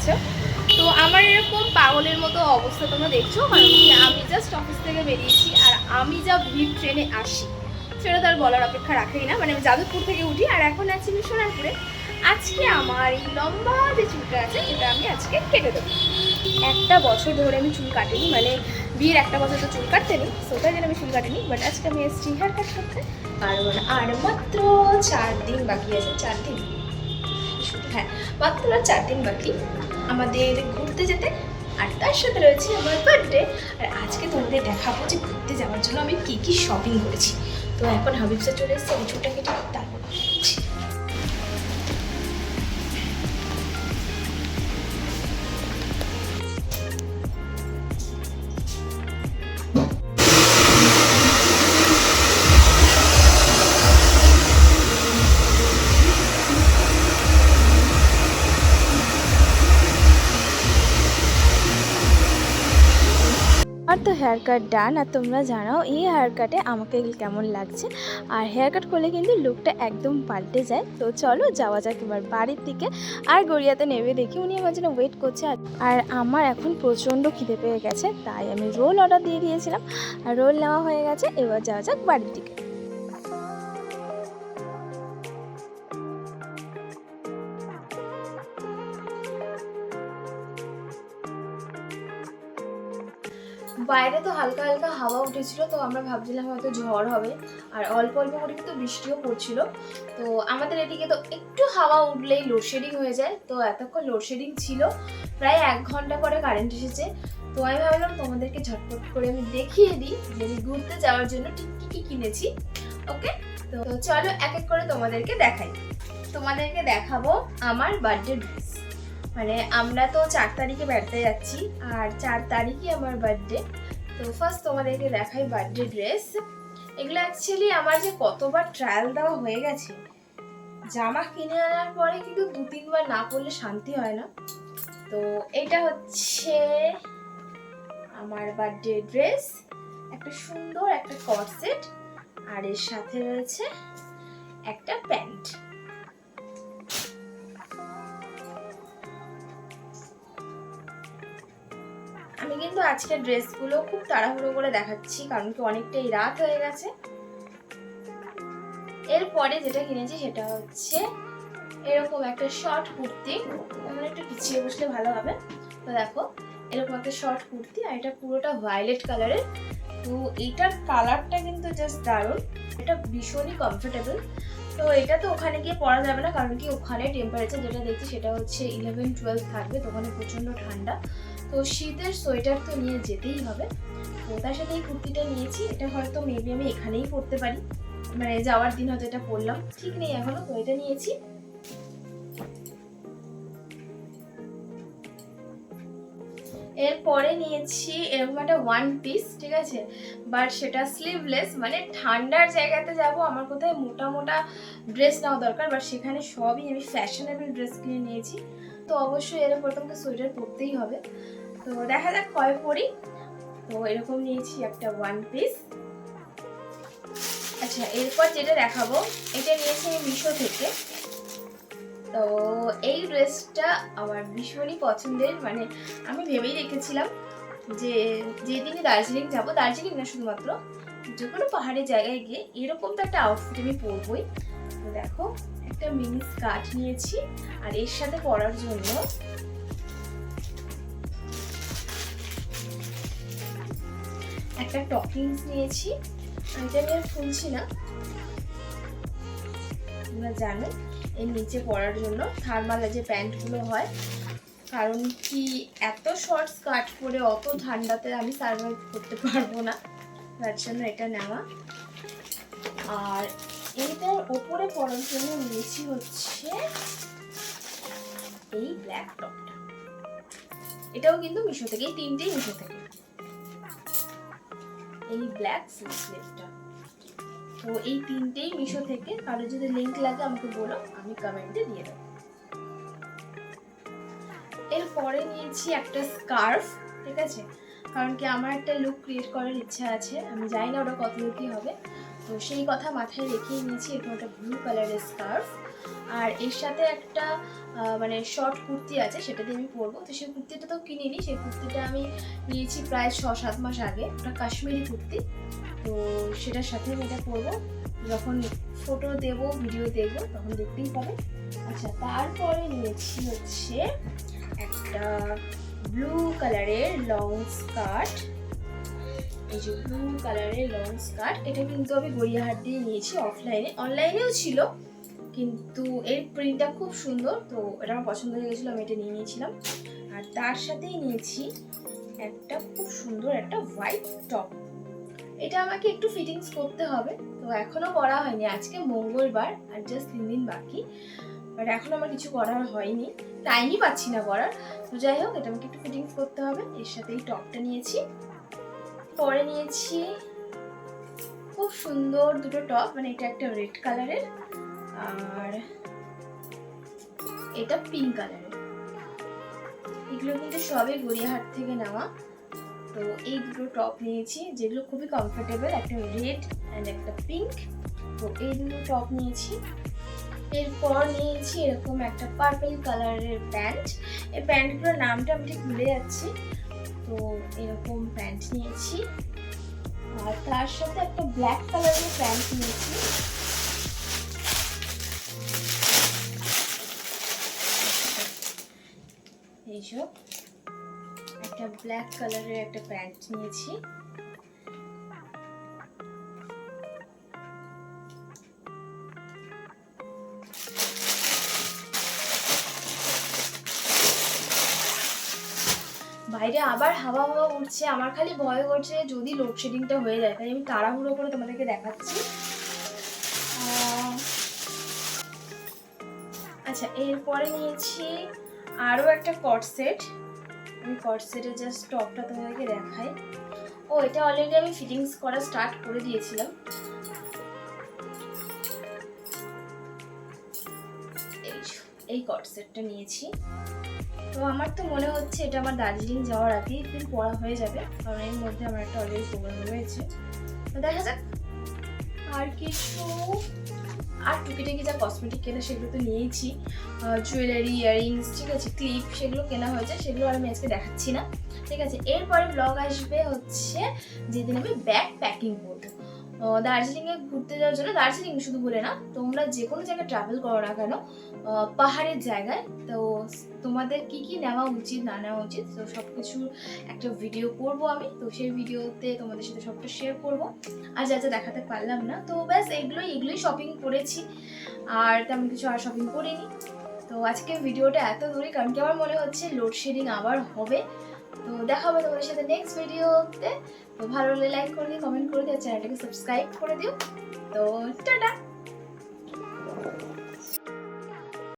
আছো? তো আমার এরকম পাগলের মতো অবস্থা তোমরা দেখছো, কারণ কি আমি জাস্ট অফিস থেকে বেরিয়েছি আর আমি যা ভিড় ট্রেনে আসি সেটা তো আর বলার অপেক্ষা রাখেই না। মানে আমি যাদবপুর থেকে উঠি আর এখন আছি আমি সোনারপুরে। আজকে আমার এই লম্বা যে চুলটা আছে এটা আমি আজকে কেটে দেবো। একটা বছর ধরে আমি চুল কাটিনি, মানে বিয়ের একটা বছর তো চুল কাটতে নেই, সেটার জন্য আমি চুল কাটিনি। বাট আজকে আমি এসেছি হেয়ার কাট করতে। কারণ আর মাত্র 4 দিন বাকি আছে, 4 দিন, হ্যাঁ মাত্র 4 দিন বাকি আমাদের ঘুরতে যেতে। আর তার সাথে রয়েছে আমার বার্থডে। আর আজকে তোমাদের দেখাবো যে ঘুরতে যাওয়ার জন্য আমি কী কী শপিং করেছি। তো এখন হাবিবসে চলে এসেছি, আমি চুলটা কেটে তারপর বলছি। আর তো হেয়ার কাট ডান। আর তোমরা জানাও এই হেয়ার কাটে আমাকে কেমন লাগছে। আর হেয়ার কাট করলে কিন্তু লুকটা একদম পাল্টে যায়। তো চলো যাওয়া যাক এবার বাড়ির দিকে। আর গড়িয়াতে নেমে দেখি উনি আমার জন্য ওয়েট করছে। আর আমার এখন প্রচণ্ড খিদে পেয়ে গেছে, তাই আমি রোল অর্ডার দিয়ে দিয়েছিলাম। আর রোল নেওয়া হয়ে গেছে, এবার যাওয়া যাক বাড়ির দিকে। বাইরে তো হালকা হালকা হাওয়া উঠেছিল, তো আমরা ভাবছিলাম হয়তো ঝড় হবে। আর অল্প অল্প করে কিন্তু বৃষ্টিও পড়ছিল। তো আমাদের এদিকে তো একটু হাওয়া উঠলেই লোডশেডিং হয়ে যায়। তো এতক্ষণ লোডশেডিং ছিল, প্রায় 1 ঘন্টা পরে কারেন্ট এসেছে। তো আমি ভাবলাম তোমাদেরকে ঝটপট করে আমি দেখিয়ে দিই যে আমি ঘুরতে যাওয়ার জন্য ঠিক কী কী কিনেছি। ওকে, তো চলো এক এক করে তোমাদেরকে দেখাই। তোমাদেরকে দেখাবো আমার বার্থডে ড্রেস। মানে আমরা তো 4 তারিখে বেড়াতে যাচ্ছি, আর 4 তারিখই আমার বার্থডে। তো ফার্স্ট তোমাদেরকে দেখাই বার্থডে ড্রেস। এগুলো অ্যাকচুয়ালি আমার যে কতবার ট্রায়াল দেওয়া হয়ে গেছে। জামা কিনে আনার পরে কিন্তু 2-3 বার না পরলে শান্তি হয় না। তো এটা হচ্ছে আমার বার্থডে ড্রেস, একটা সুন্দর একটা কর্সেট, আর এর সাথে রয়েছে একটা প্যান্ট। আমি কিন্তু আজকে ড্রেসগুলো খুব তাড়াহুড়ো করে দেখাচ্ছি, কারণ কি অনেকটাই রাত হয়ে গেছে। এরপরে যেটা কিনেছি সেটা হচ্ছে এরকম একটা শর্ট কুর্তি। এখন একটু পিছিয়ে বসলে ভালো হবে। তো দেখো এরকম একটা শর্ট কুর্তি, আর এটা পুরোটা ভায়োলেট কালারের। তো এইটার কালারটা কিন্তু জাস্ট দারুণ, এটা ভীষণই কমফোর্টেবল। তো এটা তো ওখানে গিয়ে পরা যাবে না, কারণ কি ওখানে টেম্পারেচার যেটা দেখছি সেটা হচ্ছে 11-12 থাকবে, তো ওখানে প্রচণ্ড ঠান্ডা। তো শীতের সোয়েটার তো নিয়ে যেতেই হবে। তো তার সাথে এই কুর্তিটা নিয়েছি, এটা হয়তো মেবি আমি এখানেই পরতে পারি, মানে যাওয়ার দিন হয়তো এটা পরলাম, ঠিক নেই এখনো। তো এটা নিয়েছি। এরপরে নিয়েছি এরকম একটা 1 পিস, ঠিক আছে, বাট সেটা স্লিভলেস। মানে ঠান্ডার জায়গাতে যাব, আমার কোথায় মোটা মোটা ড্রেস নেওয়া দরকার, বাট সেখানে সবই আমি ফ্যাশনেবল ড্রেস কিনে নিয়েছি। তো অবশ্যই এর উপর তোমাকে সোয়েটার পরতেই হবে। তো দেখা যাক কয় পরি। তো এরকম নিয়েছি একটা 1 পিস। আচ্ছা, এরপর যেটা দেখাবো এটা নিয়েছি আমি মিশো থেকে। তো এই ড্রেসটা আমার ভীষণই পছন্দের। মানে আমি ভেবেই রেখেছিলাম যে যেদিনই দার্জিলিং যাব, দার্জিলিং না শুধুমাত্র যে কোনো পাহাড়ি জায়গায় গিয়ে এরকম তো একটা আউটফিট আমি পরবই। তো দেখো একটা মিনি স্কার্ট নিয়েছি, আর এর সাথে পরার জন্য একটা টকিংস নিয়েছি। এটা আমি আর খুলছি না, তোমরা জানো এর নিচে পরার জন্য থার্মাল যে প্যান্টগুলো হয়। কারণ কি এত শর্ট স্কার্ট পরে অত ঠান্ডাতে আমি সার্ভাইভ করতে পারবো না, তার জন্য এটা নেওয়া। আর এইটার ওপরে পরার জন্য নিয়েছি হচ্ছে এই ব্ল্যাক টপটা। এটাও কিন্তু মিশো থেকে, এই তিনটেই মিশো থেকে। এই ব্ল্যাক ফুল স্লিভটা, তো এই তিনটেই মিশো থেকে। কারো যদি লিংক লাগে আমাকে বলো, আমি কমেন্টে দিয়ে দেবো। এরপরে নিয়েছি একটা স্কার্ফ, ঠিক আছে, কারণ কি আমার একটা লুক ক্রিয়েট করার ইচ্ছা আছে। আমি জানি না ওটা কত লুকই হবে, তো সেই কথা মাথায় রেখেই নিয়েছি এরকম একটা ব্লু কালারের স্কার্ফ। আর এর সাথে একটা মানে শর্ট কুর্তি আছে, সেটা দিয়ে আমি পরবো। তো সেই কুর্তিটা তো কিনিনি, সেই কুর্তিটা আমি নিয়েছি প্রায় 6-7 মাস আগে, ওটা কাশ্মীরি কুর্তি। তো সেটার সাথে আমি এটা পরবো, যখন ফটো দেবো ভিডিও দেখবো তখন দেখতেই পাবে। আচ্ছা, তারপরে নিয়েছি হচ্ছে একটা ব্লু কালারের লং স্কার্ট। এই যে ব্লু কালারের লং স্কার্ট, এটা কিন্তু আমি গড়িয়াহাট দিয়ে নিয়েছি অফলাইনে, অনলাইনেও ছিল, কিন্তু এর প্রিন্টটা খুব সুন্দর, তো এটা আমার পছন্দ হয়ে গেছিলো, আমি এটা নিয়ে নিয়েছিলাম। আর তার সাথেই নিয়েছি একটা খুব সুন্দর একটা হোয়াইট টপ। এটা আমাকে একটু ফিটিংস করতে হবে, তো এখনো করা হয়নি, আজকে মঙ্গলবার আর জাস্ট 3 দিন বাকি, বাট এখন আমার কিছু করার হয়নি, টাইমই পাচ্ছি না করার। তো যাই হোক, এটা আমাকে একটু ফিটিংস করতে হবে। এর সাথে এই টপটা নিয়েছি। পরে নিয়েছি খুব সুন্দর দুটো টপ, মানে এটা একটা রেড কালারের আর এটা পিঙ্ক কালারের। এগুলো কিন্তু সবই গড়িয়াহাট থেকে নেওয়া। তো এই দুটো টপ নিয়েছি, যেগুলো খুবই কমফোর্টেবল, একটা রেড অ্যান্ড একটা পিঙ্ক। তো এই দুটো টপ নিয়েছি। এরপর নিয়েছি এরকম একটা পার্পল কালারের প্যান্ট। এই প্যান্টগুলোর নামটা আমি ঠিক ভুলে যাচ্ছি। তো এরকম প্যান্ট নিয়েছি। আর তার সাথে একটা ব্ল্যাক কালারের প্যান্ট নিয়েছি। এইসব একটা ব্ল্যাক কালারের একটা প্যান্ট নিয়েছি। বাইরে আবার হাওয়া হাওয়া উঠছে, আমার খালি ভয় করছে যদি লোডশেডিংটা হয়ে যায়, তাই আমি তাড়াহুড়ো করে তোমাদেরকে দেখাচ্ছি। আচ্ছা, এরপরে নিয়েছি আরও একটা কট সেট। আমি কট সেটের জাস্ট টপটা তোমাদেরকে দেখাই। ও, এটা অলরেডি আমি ফিটিংস করা স্টার্ট করে দিয়েছিলাম। এই কট সেটটা নিয়েছি। তো আমার তো মনে হচ্ছে এটা আমার দার্জিলিং যাওয়ার আগেই দিন পরা হয়ে যাবে, কারণ এর মধ্যে আমার একটা অলরেডি প্রোগ্রাম রয়েছে। তো দেখা যাক। আর কিছু আর টুকিটাকি যা কসমেটিক কেনা সেগুলো তো নিয়েছি, জুয়েলারি, ইয়াররিংস, ঠিক আছে, ক্লিপ, সেগুলো কেনা হয়েছে, সেগুলো আর আমি আজকে দেখাচ্ছি না, ঠিক আছে। এরপরে ব্লগ আসবে হচ্ছে যেদিন আমি ব্যাগ প্যাকিং করবো দার্জিলিংয়ে ঘুরতে যাওয়ার জন্য। দার্জিলিং শুধু বলে না, তোমরা যে কোনো জায়গায় ট্রাভেল করো না কেন, পাহাড়ের জায়গায়, তো তোমাদের কি কি নেওয়া উচিত না নেওয়া উচিত, তো সব কিছুর একটা ভিডিও করব আমি। তো সেই ভিডিওতে তোমাদের সাথে সবটা শেয়ার করব। আর যা যা দেখাতে পারলাম না, তো ব্যাস এগুলোই শপিং করেছি, আর তেমন কিছু আর শপিং করিনি। তো আজকে ভিডিওটা এত দূরই, কারণ কি আমার মনে হচ্ছে লোডশেডিং আবার হবে। তো দেখা হবে তোমাদের সাথে নেক্সট ভিডিওতে। তো ভালো লাগলে লাইক করে দিও, কমেন্ট করে দিও, চ্যানেলটাকে সাবস্ক্রাইব করে দিও। তো টাটা।